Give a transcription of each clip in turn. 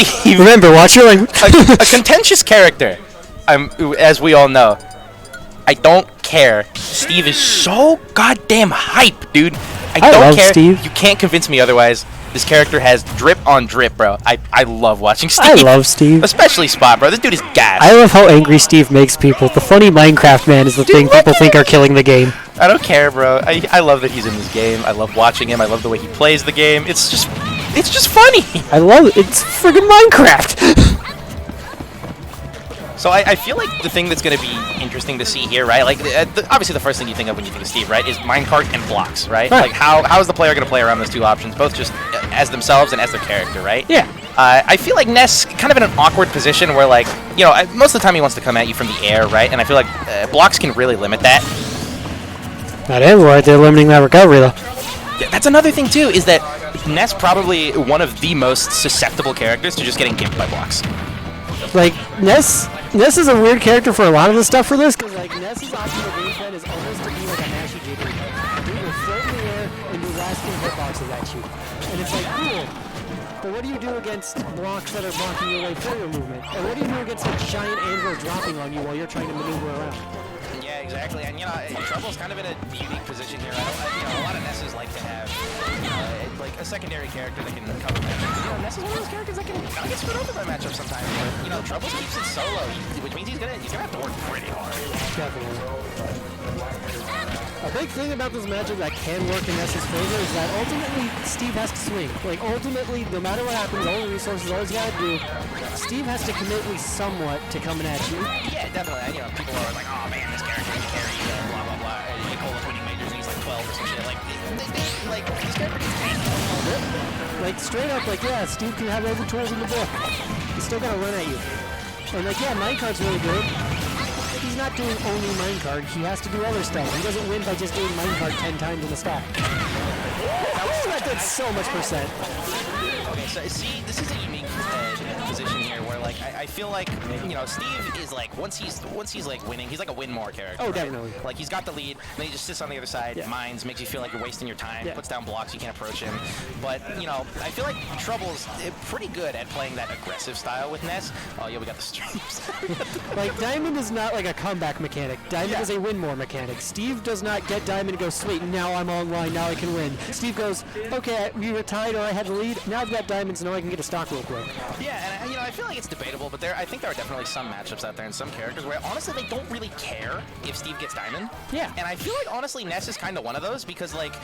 Steve. Remember, watch your language. A contentious character, as we all know. I don't care. Steve is so goddamn hype, dude. I don't love care. Steve. You can't convince me otherwise. This character has drip on drip, bro. I love watching Steve. I love Steve. Especially Spot, bro. This dude is gas. I love how angry Steve makes people. The funny Minecraft man is the thing people think are killing the game. I don't care, bro. I love that he's in this game. I love watching him. I love the way he plays the game. It's just funny. I love it. It's friggin' Minecraft. So I feel like the thing that's going to be interesting to see here, right? Like, obviously the first thing you think of when you think of Steve, right, is minecart and blocks, right? Like, how is the player going to play around those two options, both just as themselves and as their character, right? Yeah. I feel like Ness kind of in an awkward position where, like, you know, most of the time he wants to come at you from the air, right? And I feel like blocks can really limit that. Not anymore. They're limiting that recovery, though. Yeah, that's another thing, too, is that Ness probably one of the most susceptible characters to just getting gimped by blocks. Like, Ness is a weird character for a lot of the stuff for this, because, like, Ness's optimal game plan is almost to be like a mashy jigger. Dude will float in the air and do lasting hitboxes at you. And it's like, cool. But what do you do against blocks that are blocking your way for your movement? And what do you do against a giant anvil dropping on you while you're trying to maneuver around? Yeah, exactly. And, you know, Trouble's kind of in a unique position here. A lot of Nesses like to have, like, a secondary character that can cover matchups. You know, Ness is one of those characters that can kind of get screwed over by matchups sometimes. But, you know, Troubles keeps it solo, which means he's gonna have to work pretty hard. Definitely. A big thing about this matchup that can work in Ness's favor is that ultimately Steve has to swing. Like, ultimately, no matter what happens, all the resources, all he's got to do, Steve has to commit at least somewhat to coming at you. Yeah, definitely. You know, people are like, oh man, this character can carry, blah, blah, blah. And Nicola's winning majors and he's like 12 or some shit. Like, this character can tank. Like, straight up, like, yeah, Steve can have all the tools in the book. He's still got to run at you. And, like, yeah, minecart's really good. He's not doing only minecart. He has to do other stuff. He doesn't win by just doing minecart 10 times in a stack. That did so much percent. Okay, so see, this is a unique position here where, like, I feel like, you know, Steve is like, once he's like winning, he's like a win more character. Oh, right? definitely. Like, he's got the lead, then he just sits on the other side, mines, makes you feel like you're wasting your time, puts down blocks, you can't approach him. But, you know, I feel like Trouble's pretty good at playing that aggressive style with Ness. Oh, yeah, we got the streams. Like, Diamond is not like a comeback mechanic. Diamond is a win more mechanic. Steve does not get Diamond and go, sweet, now I'm online, now I can win. Steve goes, okay, we were tied or I had the lead, now I've got diamonds, now I can get a stock real quick. Yeah, and, you know, I feel like it's debatable, but I think there are definitely some matchups out there and some characters where, honestly, they don't really care if Steve gets diamond. Yeah. And I feel like, honestly, Ness is kind of one of those because, like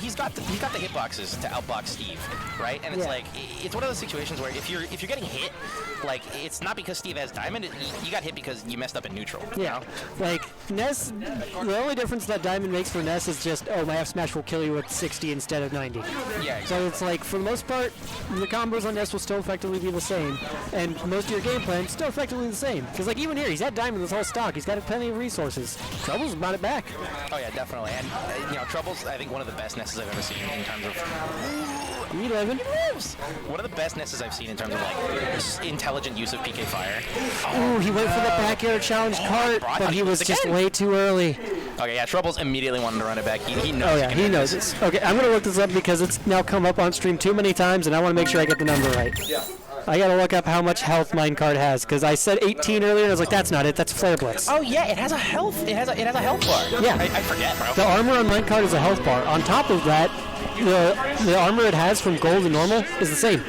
he's got the hitboxes to outbox Steve, right? And it's like, it's one of those situations where if you're getting hit, like, it's not because Steve has diamond, you got hit because you messed up in neutral. Yeah. You know? Like, Ness, the only difference that diamond makes for Ness is just, oh, my F smash will kill you at 60 instead of 90. Yeah. Exactly. So it's like, for the most part, the combos on Ness will still effectively be the same, and most of your game plan still effectively the same. Because, like, even here, he's had diamond this whole stock. He's got plenty of resources. Trouble's brought it back. Oh yeah, definitely. And you know, Trouble's I think one of the best Nesses I've ever seen in terms of. He lives. One of the best Nesses I've seen in terms of like intelligent use of PK Fire. Ooh, he went for the back air challenge cart, but he was just way too early. Okay, yeah, Trouble's immediately wanted to run it back. He knows. Oh yeah, he knows this. Okay, I'm gonna look this up because it's now come up on stream too many times, and I want to make sure I get the number right. Yeah. I gotta look up how much health minecart has because I said 18 earlier and I was like, that's not it. That's Flare Blitz. Oh yeah, it has a health. It has a health bar. Yeah. I forget, bro. The armor on minecart is a health bar. On top of that, the armor it has from gold and normal is the same.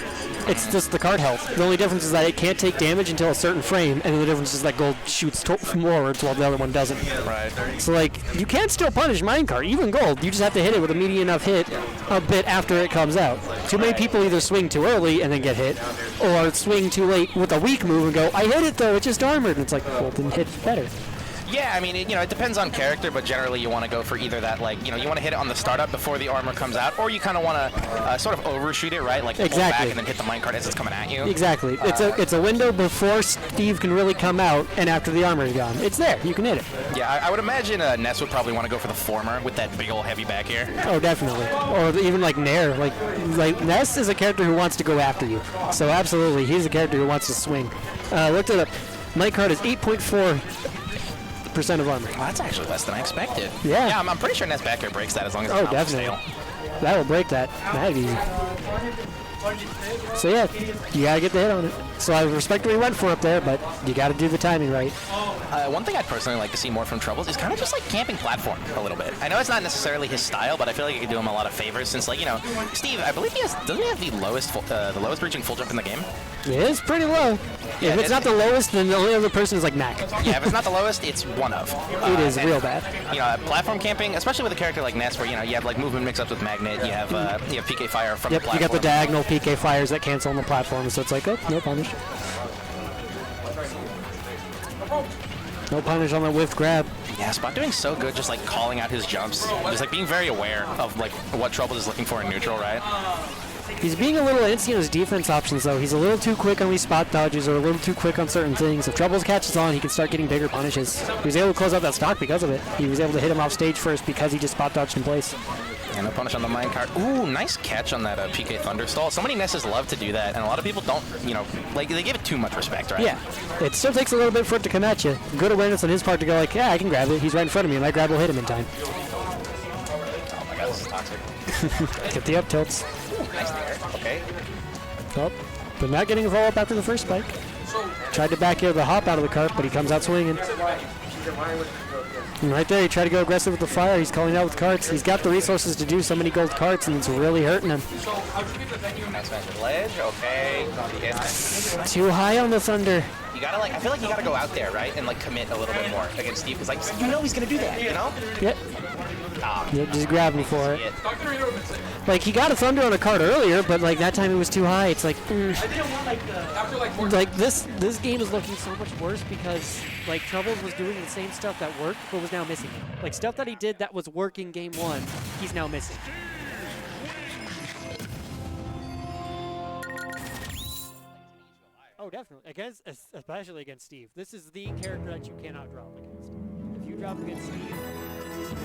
It's just the card health. The only difference is that it can't take damage until a certain frame, and the difference is that gold shoots forwards while the other one doesn't. Right. So, like, you can still punish minecart, even gold. You just have to hit it with a medium enough hit a bit after it comes out. Too many people either swing too early and then get hit, or swing too late with a weak move and go, I hit it though, it just armored. And it's like, well, then hit better. Yeah, I mean, it depends on character, but generally you want to go for either that, like, you want to hit it on the startup before the armor comes out, or you kind of want to sort of overshoot it, right? Like, pull back and then hit the minecart as it's coming at you. Exactly. It's a window before Steve can really come out, and after the armor is gone. It's there. You can hit it. Yeah, I would imagine Ness would probably want to go for the former with that big old heavy back air. Oh, definitely. Or even like Nair. Like Ness is a character who wants to go after you. So absolutely, he's a character who wants to swing. Looked it up. Minecart is 8.4% of armor. Oh, that's actually less than I expected. Yeah. Yeah, I'm pretty sure Ness back air breaks that as long as it's not definitely. That will break that. That'd be easy. So yeah, you gotta get the hit on it. So I respect what he went for up there, but you gotta do the timing right. One thing I'd personally like to see more from Troubles is kind of just like camping platform a little bit. I know it's not necessarily his style, but I feel like it could do him a lot of favors since, like, you know, Steve, I believe doesn't he have the lowest reaching full jump in the game? It is pretty low. Yeah, if it's not the lowest, then the only other person is like Mac. Yeah, if it's not the lowest, it's one of. It is real bad. You know, platform camping, especially with a character like Ness, where, you know, you have like movement mix-ups with Magnet, you have PK Fire from the platform. You got the diagonal PK Fires that cancel on the platform, so it's like, oh, no punish. No punish on the whiff grab. Yeah, Spot doing so good, just like calling out his jumps, just like being very aware of like what Trouble is looking for in neutral, right? He's being a little antsy on his defense options, though. He's a little too quick on these spot dodges or a little too quick on certain things. If Troubles catches on, he can start getting bigger punishes. He was able to close out that stock because of it. He was able to hit him off stage first because he just spot dodged in place. Yeah, no punish on the minecart. Ooh, nice catch on that PK Thunderstall. So many Nesses love to do that, and a lot of people don't, you know, like, they give it too much respect, right? Yeah. It still takes a little bit for it to come at you. Good awareness on his part to go like, yeah, I can grab it. He's right in front of me. My grab will hit him in time. Oh my god, this is toxic. Get the up tilts. Ooh, nice there. Okay. Oh, but not getting a follow-up after the first spike. Tried to back air the hop out of the cart, but he comes out swinging. And right there, he tried to go aggressive with the fire. He's calling out with carts. He's got the resources to do so many gold carts, and it's really hurting him. Nice match with ledge. Okay. Too high on the thunder. You gotta, like, I feel like you gotta go out there, right, and like commit a little bit more against Steve, because like you know he's gonna do that, you know? Yep. Ah. Yep, just grab him for it. Like, he got a thunder on a card earlier, but like that time it was too high. It's like, like this game is looking so much worse because like Troubles was doing the same stuff that worked, but was now missing it. Like stuff that he did that was working game one, he's now missing. Oh, definitely. Especially against Steve. This is the character that you cannot drop against. If you drop against Steve, this will be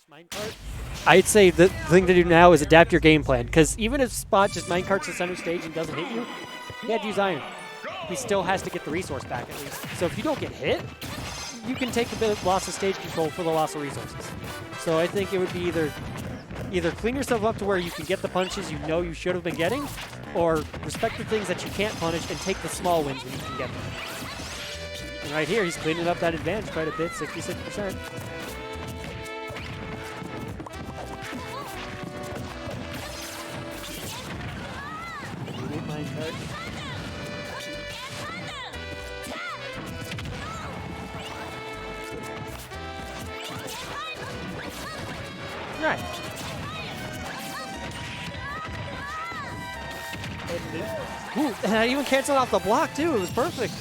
minecart. I'd say the thing to do now is adapt your game plan, because even if Spot just minecarts to center stage and doesn't hit you, he had to use Iron. He still has to get the resource back at least. So if you don't get hit, you can take the loss of stage control for the loss of resources. So I think it would be either clean yourself up to where you can get the punches you know you should have been getting, or respect the things that you can't punish and take the small wins when you can get them. And right here, he's cleaning up that advantage quite a bit, 66%. Minecart. Right. Ooh, and I even canceled off the block too. It was perfect.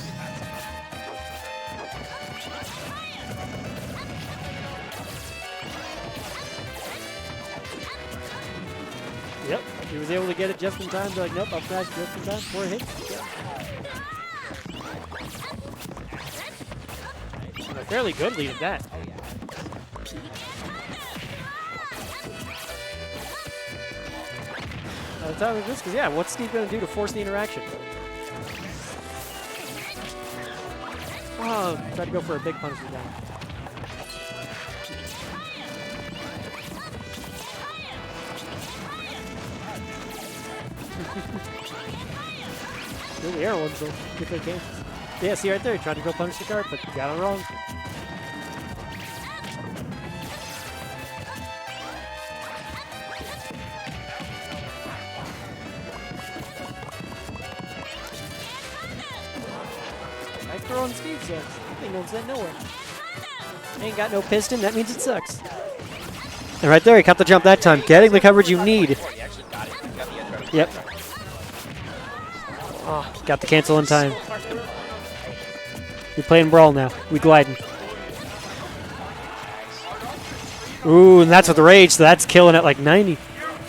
Yep, he was able to get it just in time. Be like, nope, I'll crash just in time before it hits. A fairly good lead at that. By the time of this, because yeah, what's Steve going to do to force the interaction? Oh, tried to go for a big punishment down. Still the air ones though, if they can. Yeah, see right there, he tried to go punish the card, but got it wrong. Nice throw on Steve says. Thing don't send nowhere. Ain't got no piston, that means it sucks. And right there, he caught the jump that time, getting the coverage you need. Yep. Oh, got the cancel in time. We're playing Brawl now. We gliding. Ooh, and that's with the rage, so that's killing at like 90.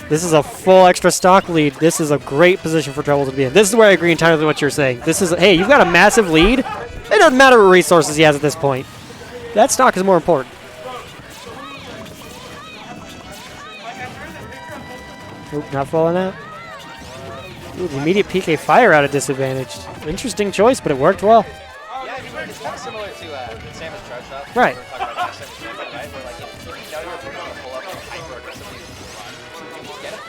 This is a full extra stock lead. This is a great position for Trouble to be in. This is where I agree entirely with what you're saying. This is, hey, you've got a massive lead. It doesn't matter what resources he has at this point. That stock is more important. Oop, not falling out. Ooh, the immediate PK fire out of disadvantage. Interesting choice, but it worked well. Yeah, I mean, it's kind of similar to Samus charge up. Right. We were talking about last time, right? Where, like, if you know you're going to pull up and hyper-aggressively run, you just get it.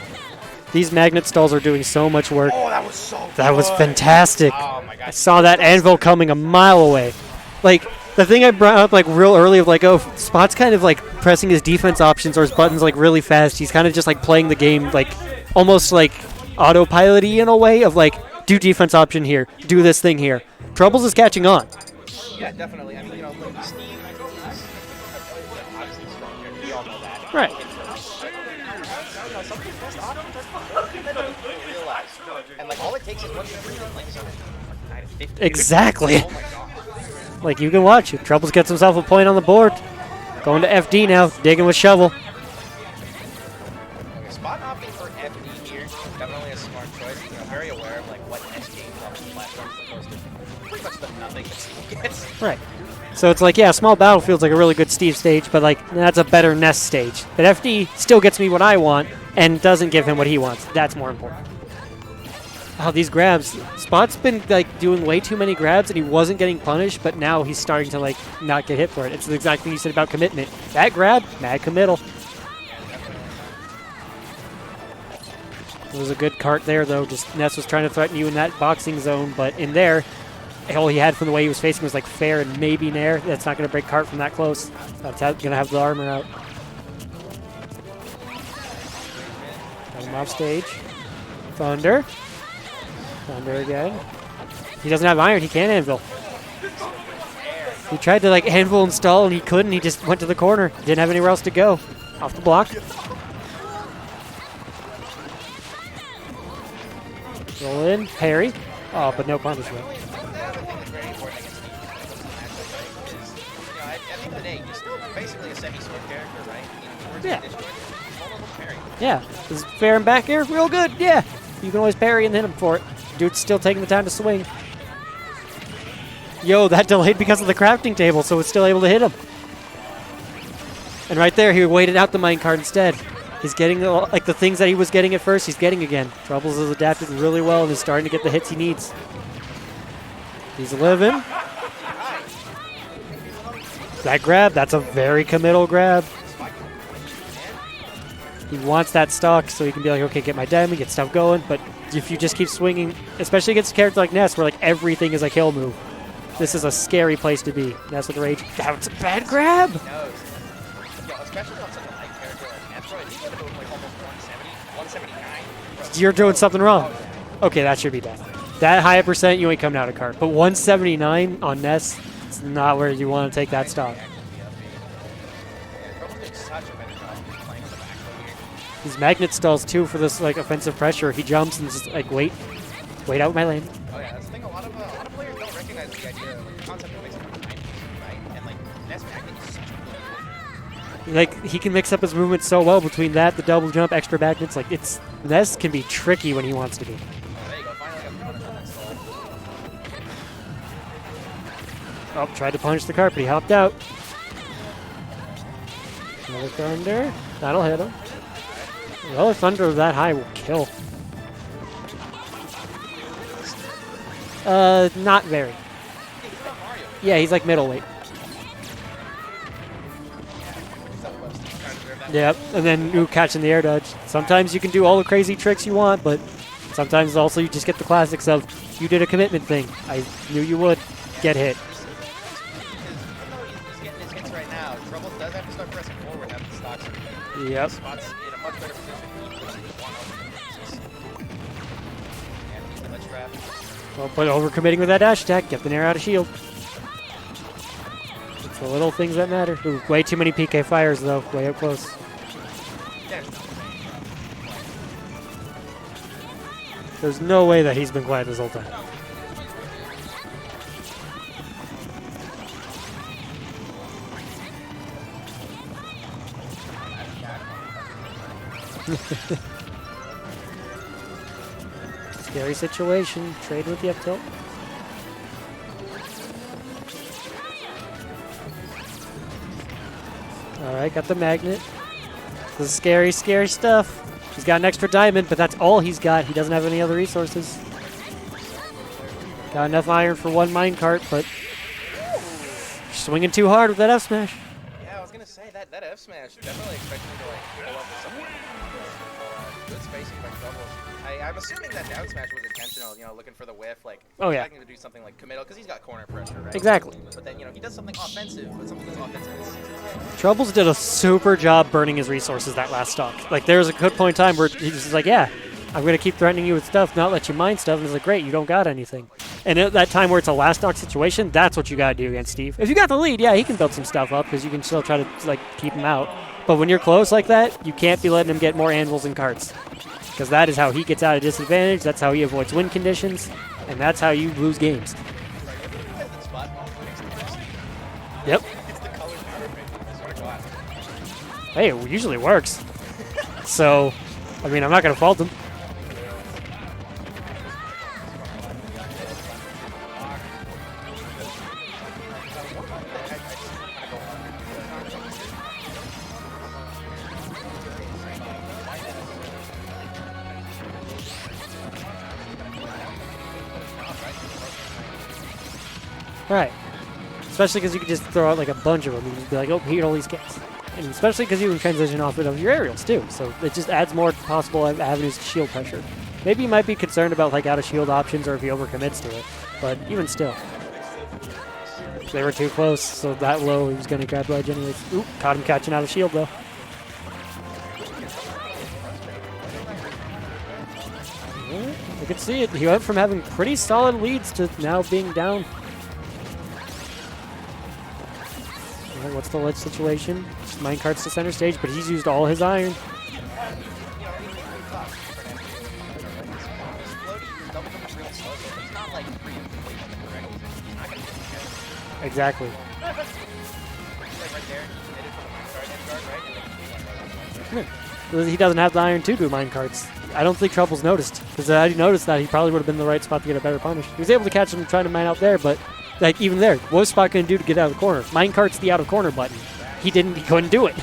These magnet stalls are doing so much work. Oh, that was so good. That was fantastic. Oh, my God. I saw that anvil coming a mile away. Like, the thing I brought up, like, real early of, like, oh, Spot's kind of, like, pressing his defense options or his buttons, like, really fast. He's kind of just, like, playing the game, like, almost, like, autopilot-y in a way of, like, do defense option here, do this thing here. Troubles is catching on. Yeah, definitely. I mean, you know, like, Steve, obviously strong here. We all know that. Right. You know, some of his best options are people realize. And, like, all it takes is one free and, like, something. Exactly. Oh, my God. Like, you can watch it. Troubles gets himself a point on the board. Going to FD now, digging with shovel. Spot opting for FD here, definitely a smart choice. You know, very aware of like what Ness game platform is supposed to. Pretty much the nothing that Steve gets. Right. So it's like, yeah, small battlefield's like a really good Steve stage, but like that's a better Ness stage. But FD still gets me what I want and doesn't give him what he wants. That's more important. Oh, these grabs. Spot's been like doing way too many grabs and he wasn't getting punished, but now he's starting to like not get hit for it. It's the exact thing you said about commitment. That grab, mad committal. It was a good cart there, though. Just Ness was trying to threaten you in that boxing zone, but in there, all he had from the way he was facing was like fair and maybe nair. That's not going to break cart from that close. That's going to have the armor out. Got him off stage. Thunder. Thunder again. He doesn't have iron. He can't anvil. He tried to like anvil install and he couldn't. He just went to the corner. Didn't have anywhere else to go. Off the block. Roll in, parry. Oh, but no punishment. Yeah. Yeah. Is fair and back air real good? Yeah. You can always parry and hit him for it. Dude's still taking the time to swing. Yo, that delayed because of the crafting table, so it's still able to hit him. And right there, he waited out the minecart instead. He's getting like the things that he was getting at first, he's getting again. Troubles has adapted really well and is starting to get the hits he needs. He's living. That grab, that's a very committal grab. He wants that stock so he can be like, okay, get my diamond, get stuff going. But if you just keep swinging, especially against a character like Ness, where like everything is a kill move, this is a scary place to be. Ness with rage. That was a bad grab. You're doing something wrong. Okay, that should be done. That high a percent, you ain't coming out of cart. But 179 on Ness, it's not where you want to take that stock. These magnet stalls too for this like offensive pressure. He jumps and just like wait out my lane. Oh yeah, that's the thing. A lot of players don't recognize the idea, like the concept of mixing up the right? And like Ness magnet is such a good. Like he can mix up his movement so well between that, the double jump, extra magnets. Like it's Ness can be tricky when he wants to be. There you go. Finally got the punish on that stall. Oh, tried to punish the cart, but he hopped out. Another thunder. That'll hit him. Another thunder that high will kill. Not very. Yeah, he's like middleweight. Yep, and then you catching the air dodge. Sometimes you can do all the crazy tricks you want, but sometimes also you just get the classics of, you did a commitment thing. I knew you would get hit. He's getting his hits right now. Trouble does have to start pressing forward after the stocks. Yep. Spot's in a much better position. Well, but overcommitting with that dash attack, get the nair out of shield. It's the little things that matter. Ooh, way too many PK fires though, way up close. There's no way that he's been quiet this whole time. Scary situation. Trade with the up tilt. right, got the magnet. This is scary, scary stuff. He's got an extra diamond, but that's all he's got. He doesn't have any other resources. Got enough iron for one minecart, but swinging too hard with that F smash. Yeah, I was gonna say that F smash definitely expecting to like pull up with something. Good spacing by Clovis. I'm assuming that down smash was intentional, you know, looking for the whiff, like expecting to do something like committal, because he's got corner pressure, right? Exactly. But then, you know, he does something offensive, but something that's offensive. Troubles did a super job burning his resources that last stock. Like, there was a good point in time where he was like, yeah, I'm going to keep threatening you with stuff, not let you mine stuff. And he's like, great, you don't got anything. And at that time where it's a last stock situation, that's what you got to do against Steve. If you got the lead, yeah, he can build some stuff up because you can still try to, like, keep him out. But when you're close like that, you can't be letting him get more anvils and carts. Because that is how he gets out of disadvantage, that's how he avoids win conditions, and that's how you lose games. Yep. Hey, it usually works. So, I mean, I'm not going to fault him. Right. Especially because you can just throw out like a bunch of them and be like, oh, here all these gets. And especially because you can transition off it of your aerials too. So it just adds more possible avenues to shield pressure. Maybe you might be concerned about like out of shield options or if he overcommits to it. But even still. They were too close, so that low he was going to grab ledge anyways. Oop, caught him catching out of shield though. Yeah, I could see it. He went from having pretty solid leads to now being down. What's the ledge situation? Just minecarts to center stage, but he's used all his iron. Exactly. He doesn't have the iron to do minecarts. I don't think Trouble's noticed, because had he noticed that, he probably would have been in the right spot to get a better punish. He was able to catch him trying to mine out there, but like even there, what was Spot going to do to get out of the corner? Minecart's the out of corner button. He couldn't do it.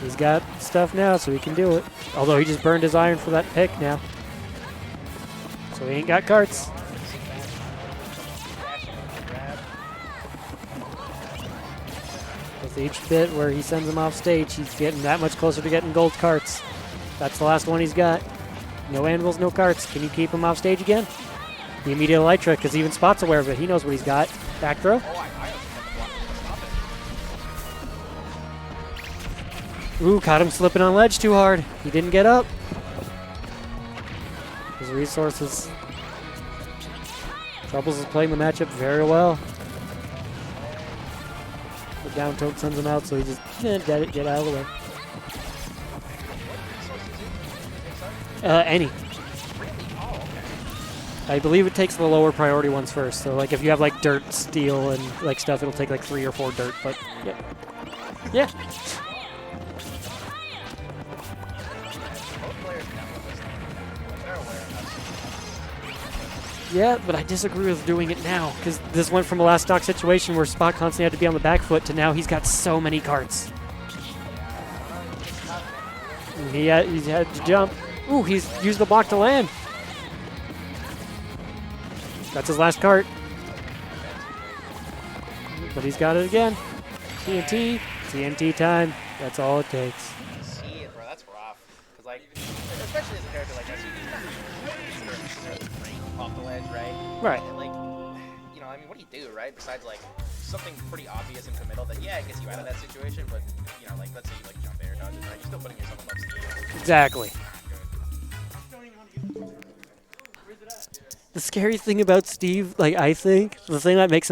He's got stuff now, so he can do it. Although he just burned his iron for that pick now. So he ain't got carts. With each bit where he sends him off stage, he's getting that much closer to getting gold carts. That's the last one he's got. No anvils, no carts. Can you keep him off stage again? The immediate light trick, because even Spot's aware of it. He knows what he's got. Back throw. Ooh, caught him slipping on ledge too hard. He didn't get up. His resources. Troubles is playing the matchup very well. The down tilt sends him out, so he just get out of the way. Any. I believe it takes the lower priority ones first. So like if you have like dirt, steel, and like stuff, it'll take like 3 or 4 dirt. But yeah, yeah. Yeah, but I disagree with doing it now because this went from a last stock situation where Spot constantly had to be on the back foot to now he's got so many carts. He's had to jump. Ooh, he's used the block to land. That's his last cart. But he's got it again. TNT. TNT time. That's all it takes. See it, bro. That's rough. Because, like, especially as a character like Ness, off the ledge, right? Right. And, like, you know, I mean, what do you do, right? Besides, like, something pretty obvious and committal that, yeah, it gets you out of that situation, but, you know, like, let's say you, like, jump air dodges, right? You're still putting yourself above Steve. Exactly. The scary thing about Steve, like, I think, the thing that makes him